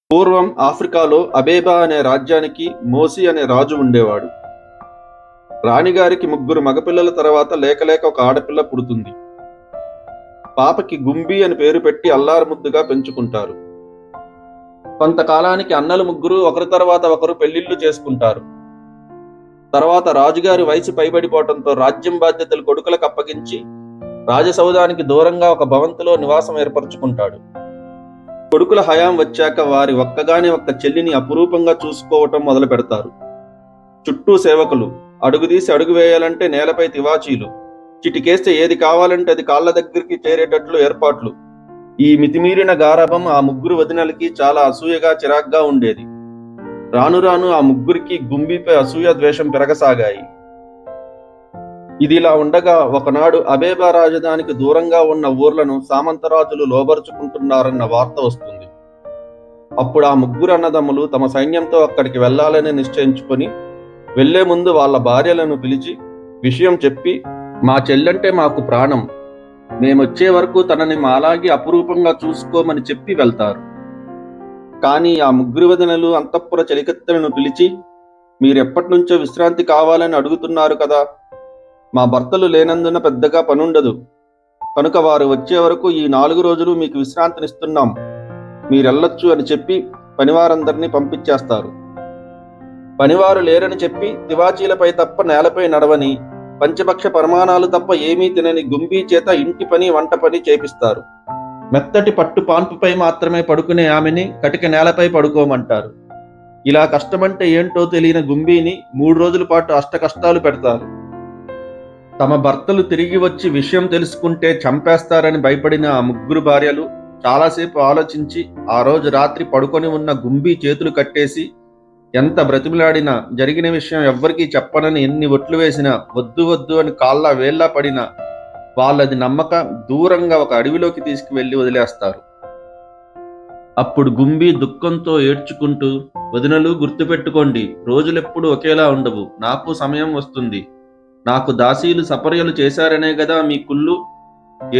పూర్వం ఆఫ్రికాలో అబేబా అనే రాజ్యానికి మోసి అనే రాజు ఉండేవాడు. రాణిగారికి 3 మగపిల్లల తర్వాత లేకలేక ఒక ఆడపిల్ల పుడుతుంది. పాపకి గుంబి అని పేరు పెట్టి అల్లారుముద్దుగా పెంచుకుంటారు. కొంతకాలానికి అన్నలు 3 ఒకరి తర్వాత ఒకరు పెళ్లిళ్లు చేసుకుంటారు. తర్వాత రాజుగారి వయసు పైబడిపోవటంతో రాజ్యం బాధ్యతలు కొడుకులకు అప్పగించి రాజసౌధానికి దూరంగా ఒక భవంతిలో నివాసం ఏర్పరచుకుంటాడు. కొడుకుల హయాం వచ్చాక వారి ఒక్కగానే ఒక్క చెల్లిని అపురూపంగా చూసుకోవటం మొదలు పెడతారు. చుట్టూ సేవకులు, అడుగుదీసి అడుగు వేయాలంటే నేలపై తివాచీలు, చిటికేస్తే ఏది కావాలంటే అది కాళ్ల దగ్గరికి చేరేటట్లు ఏర్పాట్లు. ఈ మితిమీరిన గారాబం ఆ 3 వదినలకి చాలా అసూయగా చిరాగ్గా ఉండేది. రాను రాను ఆ 3కి గుంబిపై అసూయ ద్వేషం పెరగసాగాయి. ఇదిలా ఉండగా ఒకనాడు అబేబా రాజధానికి దూరంగా ఉన్న ఊర్లను సామంతరాజులు లోబరుచుకుంటున్నారన్న వార్త వస్తుంది. అప్పుడు ఆ 3 అన్నదమ్ములు తమ సైన్యంతో అక్కడికి వెళ్లాలని నిశ్చయించుకొని వెళ్లే ముందు వాళ్ళ భార్యలను పిలిచి విషయం చెప్పి, మా చెల్లంటే మాకు ప్రాణం, మేమొచ్చే వరకు తనని మాలాగి అపురూపంగా చూసుకోమని చెప్పి వెళ్తారు. కానీ ఆ 3 వదినలు అంతఃపుర చెలికత్తెలను పిలిచి, మీరెప్పటినుంచో విశ్రాంతి కావాలని అడుగుతున్నారు కదా, మా భర్తలు లేనందున పెద్దగా పనుండదు కనుక వారు వచ్చే వరకు ఈ 4 రోజులు మీకు విశ్రాంతినిస్తున్నాం, మీరెళ్ళొచ్చు అని చెప్పి పనివారందరినీ పంపించేస్తారు. పనివారు లేరని చెప్పి తివాచీలపై తప్ప నేలపై నడవని, పంచభక్ష పరిమాణాలు తప్ప ఏమీ తినని గుంబీ చేత ఇంటి పని వంట పని చేపిస్తారు. మెత్తటి పట్టు పాన్పుపై మాత్రమే పడుకునే ఆమెని కటిక నేలపై పడుకోమంటారు. ఇలా కష్టమంటే ఏంటో తెలియని గుంబీని 3 రోజుల పాటు అష్టకష్టాలు పెడతారు. తమ భర్తలు తిరిగి వచ్చి విషయం తెలుసుకుంటే చంపేస్తారని భయపడిన ఆ 3 భార్యలు చాలాసేపు ఆలోచించి ఆ రోజు రాత్రి పడుకొని ఉన్న గుంబీ చేతులు కట్టేసి ఎంత బ్రతిమిలాడినా జరిగిన విషయం ఎవ్వరికీ చెప్పనని ఎన్ని ఒట్లు వేసినా వద్దు వద్దు అని కాళ్ళ వేళ్ళ పడినా వాళ్ళది నమ్మక దూరంగా ఒక అడవిలోకి తీసుకువెళ్లి వదిలేస్తారు. అప్పుడు గుంబీ దుఃఖంతో ఏడ్చుకుంటూ, వదినలు గుర్తుపెట్టుకోండి, రోజులెప్పుడు ఒకేలా ఉండవు, నాకు సమయం వస్తుంది, నాకు దాసీలు సపర్యలు చేశారనే గదా మీ కుళ్ళు,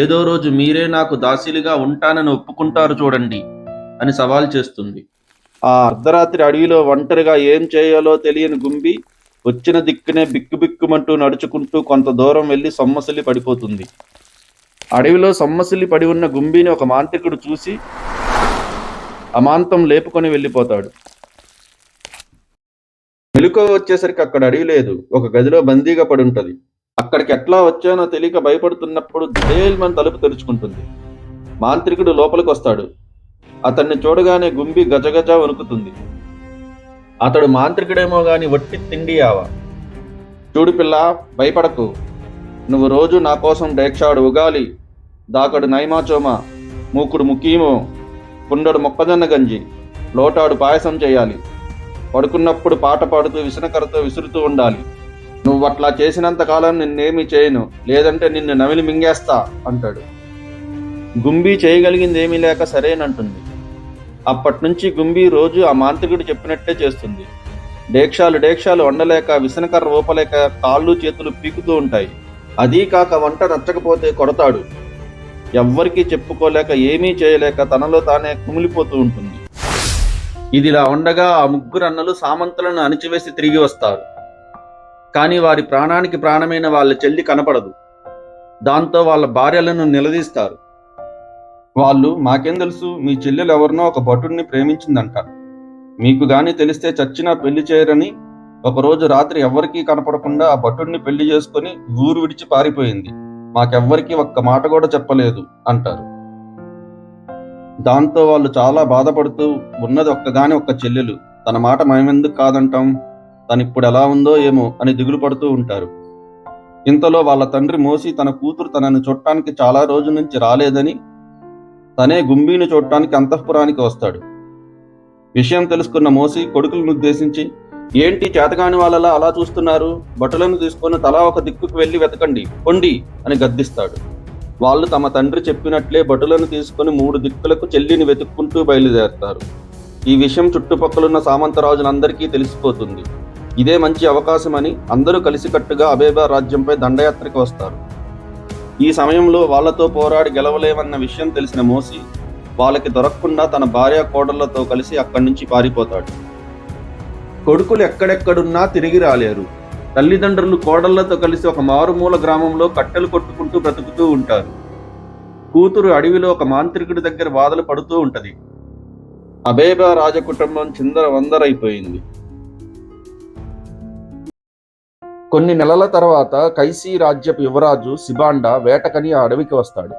ఏదో రోజు మీరే నాకు దాసీలుగా ఉంటానని ఒప్పుకుంటారు చూడండి అని సవాల్ చేస్తుంది. ఆ అర్ధరాత్రి అడవిలో ఒంటరిగా ఏం చేయాలో తెలియని గుంబి వచ్చిన దిక్కునే బిక్కుబిక్కుమంటూ నడుచుకుంటూ కొంత దూరం వెళ్లి సొమ్మసిల్లి పడిపోతుంది. అడవిలో సొమ్మసిల్లి పడి ఉన్న గుంబిని ఒక మాంత్రికుడు చూసి అమాంతం లేపుకొని వెళ్ళిపోతాడు. మెలకువ వచ్చేసరికి అక్కడ అడవి లేదు, ఒక గదిలో బందీగా పడుంటది. అక్కడికి ఎట్లా వచ్చానో తెలియక భయపడుతున్నప్పుడు ధేల్మని తలుపు తెరుచుకుంటుంది. మాంత్రికుడు లోపలికి వస్తాడు. అతన్ని చూడగానే గుంబి గజగజ వణుకుతుంది. అతడు మాంత్రికుడేమో గాని వట్టి తిండి ఆవా. చూడు పిల్ల, భయపడకు, నువ్వు రోజు నా కోసం డేక్షాడు ఉగాలి, దాకడు నైమాచోమ, మూకుడు ముకీమో, కుండడు మొక్కజొన్న గంజి, లోటాడు పాయసం చేయాలి, పడుకున్నప్పుడు పాట పాడుతూ విసనకరతో విసురుతూ ఉండాలి. నువ్వట్లా చేసినంత కాలం నిన్నేమీ చేయను, లేదంటే నిన్ను నమిలి మింగేస్తా అంటాడు. గుంబీ చేయగలిగింది ఏమీ లేక సరేనంటుంది. అప్పట్నుంచి గుంబీ రోజు ఆ మాంత్రికుడు చెప్పినట్టే చేస్తుంది. డేక్షాలు వండలేక విసనకర్ర ఊపలేక కాళ్ళు చేతులు పీకుతూ ఉంటాయి. అదీ కాక వంట నచ్చకపోతే కొడతాడు. ఎవ్వరికీ చెప్పుకోలేక ఏమీ చేయలేక తనలో తానే కుమిలిపోతూ ఉంటుంది. ఇదిలా ఉండగా ఆ 3 అన్నలు సామంతులను అణిచివేసి తిరిగి వస్తారు. కానీ వారి ప్రాణానికి ప్రాణమైన వాళ్ళ చెల్లి కనపడదు. దాంతో వాళ్ళ భార్యలను నిలదీస్తారు. వాళ్ళు, మాకేం తెలుసు, మీ చెల్లెలు ఎవరినో ఒక భటుడిని ప్రేమించిందంట, మీకు గాని తెలిస్తే చచ్చినా పెళ్లి చేయరని ఒకరోజు రాత్రి ఎవ్వరికీ కనపడకుండా ఆ భటుడిని పెళ్లి చేసుకుని ఊరు విడిచి పారిపోయింది, మాకెవ్వరికీ ఒక్క మాట కూడా చెప్పలేదు అంటారు. దాంతో వాళ్ళు చాలా బాధపడుతూ, ఉన్నది ఒక్క చెల్లెలు, తన మాట మేమెందుకు కాదంటాం, తనిప్పుడు ఎలా ఉందో ఏమో అని దిగులు పడుతూ ఉంటారు. ఇంతలో వాళ్ళ తండ్రి మోసి తన కూతురు తనని చూడటానికి చాలా రోజుల నుంచి రాలేదని తనే గుంబీని చూడటానికి అంతఃపురానికి వస్తాడు. విషయం తెలుసుకున్న మోసి కొడుకులను ఉద్దేశించి, ఏంటి చేతగాని వాళ్ళలా అలా చూస్తున్నారు, భటులను తీసుకొని తలా ఒక దిక్కుకు వెళ్ళి వెతకండి, పొండి అని గద్దిస్తాడు. వాళ్ళు తమ తండ్రి చెప్పినట్లే భటులను తీసుకుని 3 దిక్కులకు చెల్లిని వెతుక్కుంటూ బయలుదేరతారు. ఈ విషయం చుట్టుపక్కలున్న సామంతరాజులందరికీ తెలిసిపోతుంది. ఇదే మంచి అవకాశమని అందరూ కలిసికట్టుగా అబేబా రాజ్యంపై దండయాత్రకు వస్తారు. ఈ సమయంలో వాళ్లతో పోరాడి గెలవలేమన్న విషయం తెలిసిన మోసి వాళ్ళకి దొరకకుండా తన భార్య కోడళ్లతో కలిసి అక్కడి నుంచి పారిపోతాడు. కొడుకులు ఎక్కడెక్కడున్నా తిరిగి రాలేరు. తల్లిదండ్రులు కోడళ్లతో కలిసి ఒక మారుమూల గ్రామంలో కట్టెలు కొట్టుకుంటూ బ్రతుకుతూ ఉంటారు. కూతురు అడవిలో ఒక మాంత్రికుడి దగ్గర బాధలు పడుతూ ఉంటది. అబేబా రాజకుటుంబం చిందరవందరైపోయింది. కొన్ని నెలల తర్వాత కైసీ రాజ్యపు యువరాజు సిబాండా వేటకని ఆ అడవికి వస్తాడు.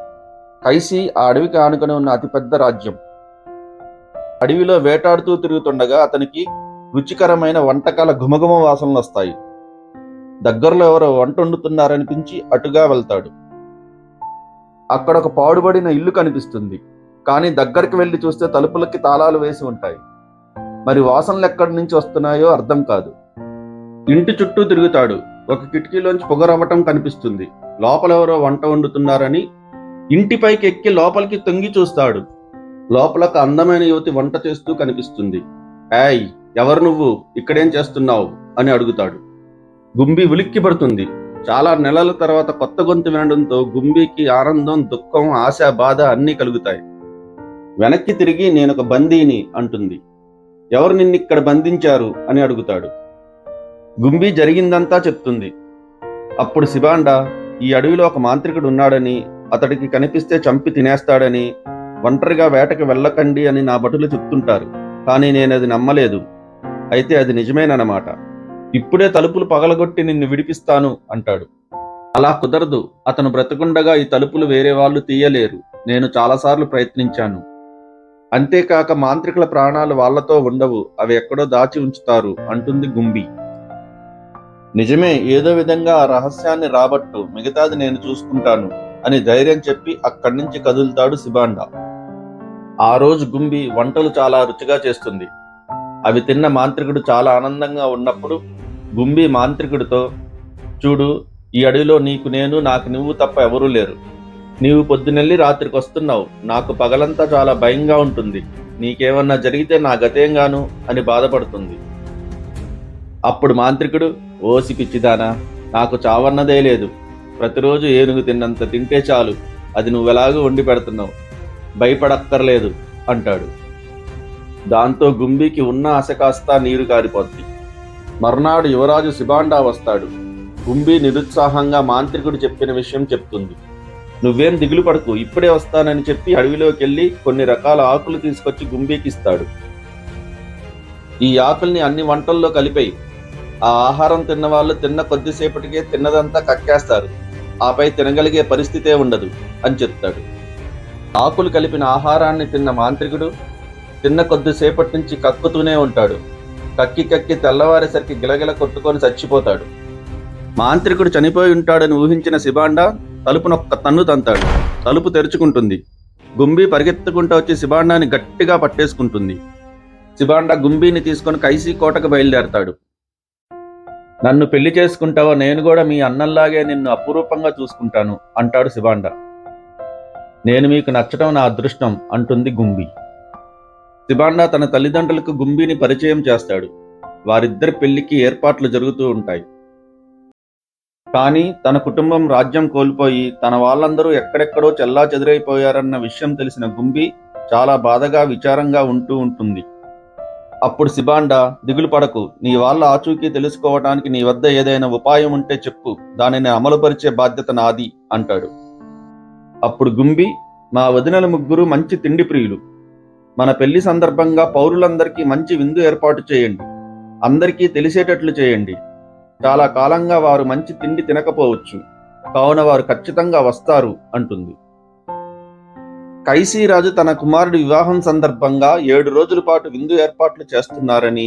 కైసీ ఆ అడవికి ఆనుకొని ఉన్న అతిపెద్ద రాజ్యం. అడవిలో వేటాడుతూ తిరుగుతుండగా అతనికి రుచికరమైన వంటకాల ఘుమఘుమ వాసనలు వస్తాయి. దగ్గరలో ఎవరో వంట వండుతున్నారనిపించి అటుగా వెళ్తాడు. అక్కడ ఒక పాడుబడిన ఇల్లు కనిపిస్తుంది. కానీ దగ్గరికి వెళ్లి చూస్తే తలుపులకి తాళాలు వేసి ఉంటాయి. మరి వాసనలు ఎక్కడి నుంచి వస్తున్నాయో అర్థం కాదు. ఇంటి చుట్టూ తిరుగుతాడు. ఒక కిటికీలోంచి పొగరవ్వటం కనిపిస్తుంది. లోపలెవరో వంట వండుతున్నారని ఇంటిపైకి ఎక్కి లోపలికి తొంగి చూస్తాడు. లోపల ఒక అందమైన యువతి వంట చేస్తూ కనిపిస్తుంది. ఏయ్, ఎవరు నువ్వు? ఇక్కడేం చేస్తున్నావు అని అడుగుతాడు. గుంబి ఉలిక్కి పడుతుంది. చాలా నెలల తర్వాత కొత్త గొంతు వినడంతో గుంబీకి ఆనందం, దుఃఖం, ఆశ, బాధ అన్నీ కలుగుతాయి. వెనక్కి తిరిగి నేనొక బందీని అంటుంది. ఎవరు నిన్నిక్కడ బంధించారు అని అడుగుతాడు. గుంబి జరిగిందంతా చెప్తుంది. అప్పుడు సిబాండా ఈ అడవిలో ఒక మాంత్రికుడు ఉన్నాడని, అతడికి కనిపిస్తే చంపి తినేస్తాడని, ఒంటరిగా వేటకి వెళ్ళకండి అని నా భటులు చెప్తుంటారు. కానీ నేనది నమ్మలేదు. అయితే అది నిజమేనన్నమాట. ఇప్పుడే తలుపులు పగలగొట్టి నిన్ను విడిపిస్తాను అంటాడు. అలా కుదరదు. అతను బ్రతికుండగా ఈ తలుపులు వేరే వాళ్ళు తీయలేరు. నేను చాలాసార్లు ప్రయత్నించాను. అంతేకాక మాంత్రికుల ప్రాణాలు వాళ్లతో ఉండవు, అవి ఎక్కడో దాచి ఉంచుతారు అంటుంది గుంబి. నిజమే, ఏదో విధంగా ఆ రహస్యాన్ని రాబట్టు, మిగతాది నేను చూసుకుంటాను అని ధైర్యం చెప్పి అక్కడి నుంచి కదులుతాడు సిబాండా. ఆ రోజు గుంబి వంటలు చాలా రుచిగా చేస్తుంది. అవి తిన్న మాంత్రికుడు చాలా ఆనందంగా ఉన్నప్పుడు గుంబి మాంత్రికుడితో, చూడు, ఈ అడవిలో నీకు నేను, నాకు నువ్వు తప్ప ఎవరూ లేరు. నీవు పొద్దునెళ్ళి రాత్రికి వస్తున్నావు. నాకు పగలంతా చాలా భయంగా ఉంటుంది. నీకేమన్నా జరిగితే నా గతేంగాను అని బాధపడుతుంది. అప్పుడు మాంత్రికుడు, ఓసి పిచ్చిదానా, నాకు చావన్నదే లేదు. ప్రతిరోజు ఏనుగు తిన్నంత తింటే చాలు. అది నువ్వెలాగూ వండి పెడుతున్నావు. భయపడక్కర్లేదు అంటాడు. దాంతో గుంబీకి ఉన్న ఆశ కాస్త నీరు కారిపోద్ది. మర్నాడు యువరాజు సిబాండా వస్తాడు. గుంబీ నిరుత్సాహంగా మాంత్రికుడు చెప్పిన విషయం చెప్తుంది. నువ్వేం దిగులు పడకు, ఇప్పుడే వస్తానని చెప్పి అడవిలోకి వెళ్ళి కొన్ని రకాల ఆకులు తీసుకొచ్చి గుంబీకి ఇస్తాడు. ఈ ఆకుల్ని అన్ని వంటల్లో కలిపాయి. ఆ ఆహారం తిన్న వాళ్ళు తిన్న కొద్దిసేపటికే తిన్నదంతా కక్కేస్తారు. ఆపై తినగలిగే పరిస్థితే ఉండదు అని చెప్తాడు. ఆకులు కలిపిన ఆహారాన్ని తిన్న మాంత్రికుడు తిన్న కొద్దిసేపటి నుంచి కక్కుతూనే ఉంటాడు. కక్కి కక్కి తెల్లవారేసరికి గిలగిల కొట్టుకొని చచ్చిపోతాడు. మాంత్రికుడు చనిపోయి ఉంటాడని ఊహించిన సిబాండా తలుపునొక్క తన్ను తంతాడు. తలుపు తెరుచుకుంటుంది. గుంబీ పరిగెత్తుకుంటూ వచ్చి సిబాండాని గట్టిగా పట్టేసుకుంటుంది. సిబాండా గుంబీని తీసుకొని కైసీ కోటకు బయలుదేరతాడు. నన్ను పెళ్లి చేసుకుంటావా? నేను కూడా మీ అన్నంలాగే నిన్ను అపురూపంగా చూసుకుంటాను అంటాడు సిబాండా. నేను మీకు నచ్చడం నా అదృష్టం అంటుంది గుంబీ. సిబాండా తన తల్లిదండ్రులకు గుంబీని పరిచయం చేస్తాడు. వారిద్దరి పెళ్లికి ఏర్పాట్లు జరుగుతూ ఉంటాయి. కానీ తన కుటుంబం రాజ్యం కోల్పోయి తన వాళ్ళందరూ ఎక్కడెక్కడో చెల్లా చెదిరైపోయారన్న విషయం తెలిసిన గుంబీ చాలా బాధగా, విచారంగా ఉంటూ ఉంటుంది. అప్పుడు సిబాండా, దిగులు పడకు, నీ వాళ్ళ ఆచూకీ తెలుసుకోవటానికి నీ వద్ద ఏదైనా ఉపాయం ఉంటే చెప్పు, దానిని అమలుపరిచే బాధ్యత నాది అంటాడు. అప్పుడు గుంబీ, మా వదినల ముగ్గురు మంచి తిండి ప్రియులు. మన పెళ్లి సందర్భంగా పౌరులందరికీ మంచి విందు ఏర్పాటు చేయండి. అందరికీ తెలిసేటట్లు చేయండి. చాలా కాలంగా వారు మంచి తిండి తినకపోవచ్చు, కావున వారు ఖచ్చితంగా వస్తారు అంటుంది. కైసీరాజు తన కుమారుడి వివాహం సందర్భంగా 7 రోజుల పాటు విందు ఏర్పాట్లు చేస్తున్నారని,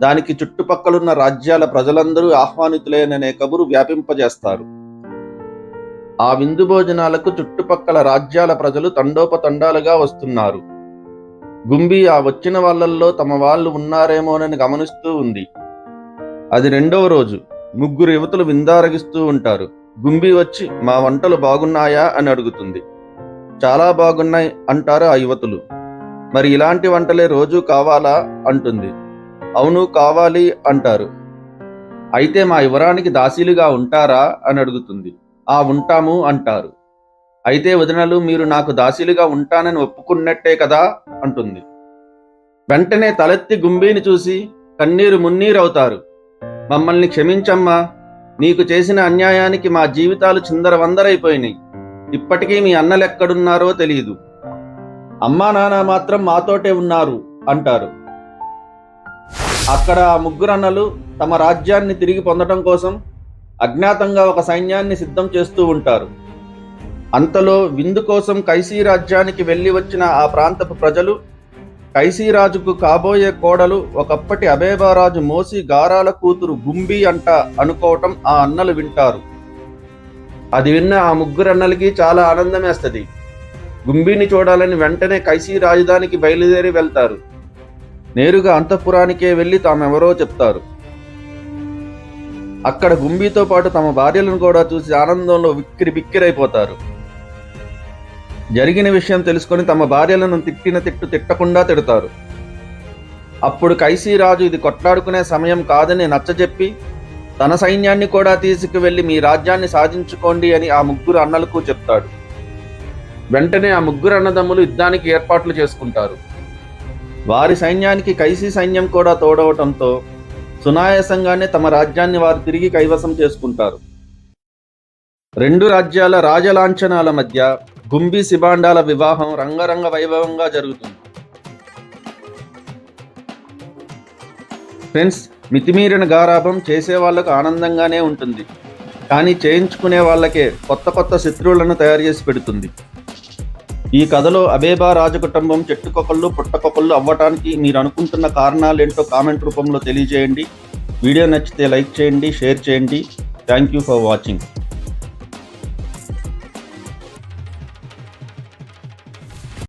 దానికి చుట్టుపక్కలున్న రాజ్యాల ప్రజలందరూ ఆహ్వానితులేననే కబురు వ్యాపింపజేస్తారు. ఆ విందు భోజనాలకు చుట్టుపక్కల రాజ్యాల ప్రజలు తండోపతండాలుగా వస్తున్నారు. గుంబీ ఆ వచ్చిన వాళ్ళల్లో తమ వాళ్ళు ఉన్నారేమోనని గమనిస్తూ ఉంది. అది 2వ రోజు. 3 యువతులు విందారగిస్తూ ఉంటారు. గుంబీ వచ్చి, మా వంటలు బాగున్నాయా అని అడుగుతుంది. చాలా బాగున్నాయి అంటారు ఆ యువతులు. మరి ఇలాంటి వంటలే రోజూ కావాలా అంటుంది. అవును, కావాలి అంటారు. అయితే మా యువరానికి దాసీలుగా ఉంటారా అని అడుగుతుంది. ఉంటాము అంటారు. అయితే వదినలు, మీరు నాకు దాసీలుగా ఉంటానని ఒప్పుకున్నట్టే కదా అంటుంది. వెంటనే తలెత్తి గుంబీని చూసి కన్నీరు మున్నీరవుతారు. మమ్మల్ని క్షమించమ్మా, నీకు చేసిన అన్యాయానికి మా జీవితాలు చిందరవందరైపోయినాయి. ఇప్పటికీ మీ అన్నలెక్కడున్నారో తెలియదు. అమ్మా నాన్న మాత్రం మాతోటే ఉన్నారు అంటారు. అక్కడ ఆ ముగ్గురు అన్నలు తమ రాజ్యాన్ని తిరిగి పొందడం కోసం అజ్ఞాతంగా ఒక సైన్యాన్ని సిద్ధం చేస్తూ ఉంటారు. అంతలో విందు కోసం కైసీ రాజ్యానికి వెళ్ళి వచ్చిన ఆ ప్రాంతపు ప్రజలు కైసీరాజుకు కాబోయే కోడలు ఒకప్పటి అబేబారాజు మోసి గారాల కూతురు గుంబీ అంట అనుకోవటం ఆ అన్నలు వింటారు. అది విన్న ఆ ముగ్గురు అన్నలకి చాలా ఆనందమేస్తుంది. గుంబీని చూడాలని వెంటనే కైసీ రాజధానికి బయలుదేరి వెళ్తారు. నేరుగా అంతఃపురానికే వెళ్ళి తామెవరో చెప్తారు. అక్కడ గుంబీతో పాటు తమ భార్యలను కూడా చూసి ఆనందంలో బిక్కిరైపోతారు. జరిగిన విషయం తెలుసుకొని తమ భార్యలను తిట్టిన తిట్టకుండా తిడతారు. అప్పుడు కైసీరాజు ఇది కొట్లాడుకునే సమయం కాదని నచ్చజెప్పి తన సైన్యాన్ని కూడా తీసుకువెళ్లి మీ రాజ్యాన్ని సాధించుకోండి అని ఆ ముగ్గురు అన్నలకు చెప్తాడు. వెంటనే ఆ ముగ్గురు అన్నదమ్ములు యుద్ధానికి ఏర్పాట్లు చేసుకుంటారు. వారి సైన్యానికి కైసీ సైన్యం కూడా తోడవటంతో సునాయాసంగానే తమ రాజ్యాన్ని వారు తిరిగి కైవసం చేసుకుంటారు. రెండు రాజ్యాల రాజలాంఛనాల మధ్య గుంబీ శిబాండాల వివాహం రంగరంగ వైభవంగా జరుగుతుంది. ఫ్రెండ్స్, మితిమీరిన గారాబం చేసే వాళ్లకు ఆనందంగానే ఉంటుంది, కానీ చేయించుకునే వాళ్ళకే కొత్త కొత్త శత్రువులను తయారు చేసి పెడుతుంది. ఈ కథలో అబేబా రాజకుటుంబం చెట్టుకొకళ్ళు పుట్టకొకళ్ళు అవ్వటానికి మీరు అనుకుంటున్న కారణాలేంటో కామెంట్ రూపంలో తెలియజేయండి. వీడియో నచ్చితే లైక్ చేయండి, షేర్ చేయండి. Thank you for watching.